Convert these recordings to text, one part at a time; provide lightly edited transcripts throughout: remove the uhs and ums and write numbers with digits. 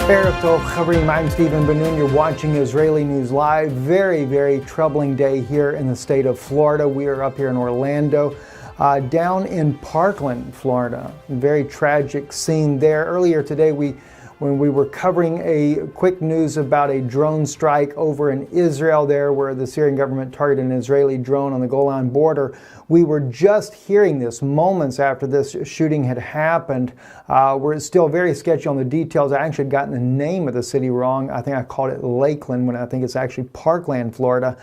I'm Stephen Benoon. You're watching Israeli News Live. Very troubling day here in the state of Florida. We are up here in Orlando, down in Parkland, Florida. Very tragic scene there. Earlier today, when we were covering a quick news about a drone strike over in Israel there, where the Syrian government targeted an Israeli drone on the Golan border, we were just hearing this moments after this shooting had happened. We're still very sketchy on the details. I actually had gotten the name of the city wrong. I think I called it Lakeland when I think it's actually Parkland, Florida.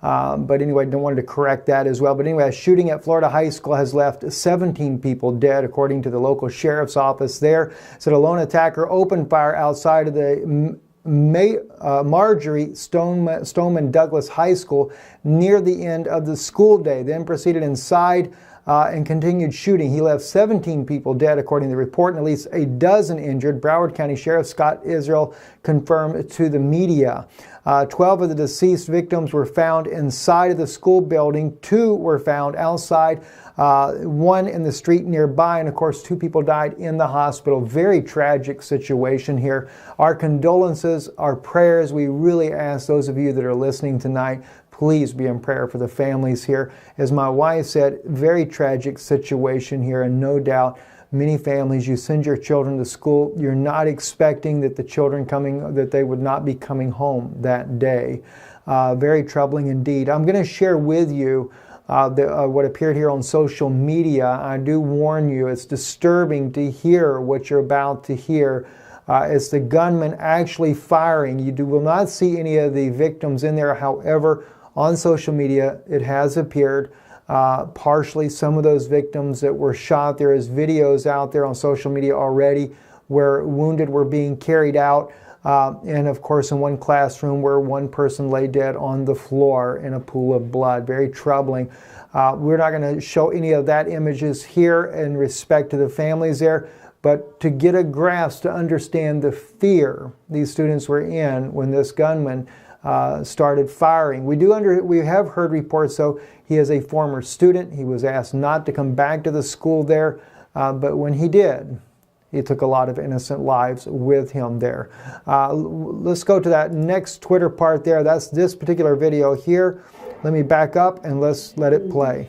But anyway, I wanted to correct that as well. But anyway, a shooting at Florida High School has left 17 people dead, according to the local sheriff's office there. Said a lone attacker opened fire outside of the Marjory Stoneman Douglas High School near the end of the school day, then proceeded inside and continued shooting. He left 17 people dead, according to the report, and at least a dozen injured. Broward County Sheriff Scott Israel confirmed to the media. 12 of the deceased victims were found inside of the school building. 2 were found outside, 1 in the street nearby, and of course 2 people died in the hospital. Very tragic situation here. Our condolences, our prayers. We really ask those of you that are listening tonight, please be in prayer for the families here. As my wife said, very tragic situation here, and no doubt many families, you send your children to school, you're not expecting that the children that they would not be coming home that day. Very troubling indeed. I'm going to share with you what appeared here on social media. I do warn you, it's disturbing to hear what you're about to hear. It's the gunman actually firing. You will not see any of the victims in there. However, on social media, it has appeared partially some of those victims that were shot. There is videos out there on social media already where wounded were being carried out. And of course, in one classroom where one person lay dead on the floor in a pool of blood. Very troubling. We're not going to show any of that images here in respect to the families there, but to get a grasp, to understand the fear these students were in when this gunman started firing. We have heard reports, though, he is a former student. He was asked not to come back to the school there, but when he did, he took a lot of innocent lives with him there. Let's go to that next Twitter part there. That's this particular video here. Let me back up and let's let it play.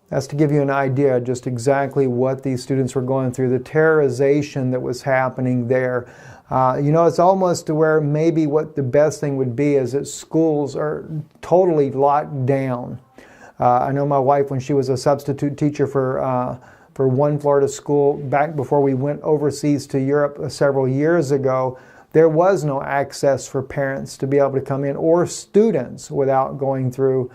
That's to give you an idea just exactly what these students were going through, the terrorization that was happening there. It's almost to where maybe what the best thing would be is that schools are totally locked down. I know my wife, when she was a substitute teacher for one Florida school, back before we went overseas to Europe several years ago, there was no access for parents to be able to come in, or students, without going through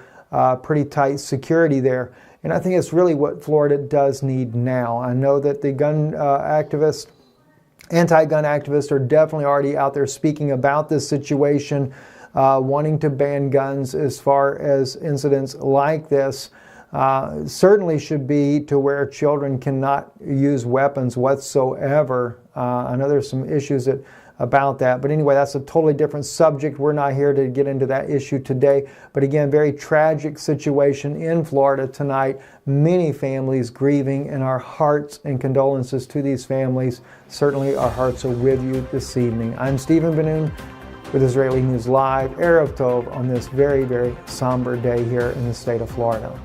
pretty tight security there. And I think it's really what Florida does need now. I know that the anti-gun activists are definitely already out there speaking about this situation, wanting to ban guns as far as incidents like this. Certainly should be to where children cannot use weapons whatsoever. I know there's some issues about that. But anyway, that's a totally different subject. We're not here to get into that issue today. But again, very tragic situation in Florida tonight. Many families grieving, and our hearts and condolences to these families. Certainly our hearts are with you this evening. I'm Stephen Benoon with Israeli News Live, Erev Tov, on this very somber day here in the state of Florida.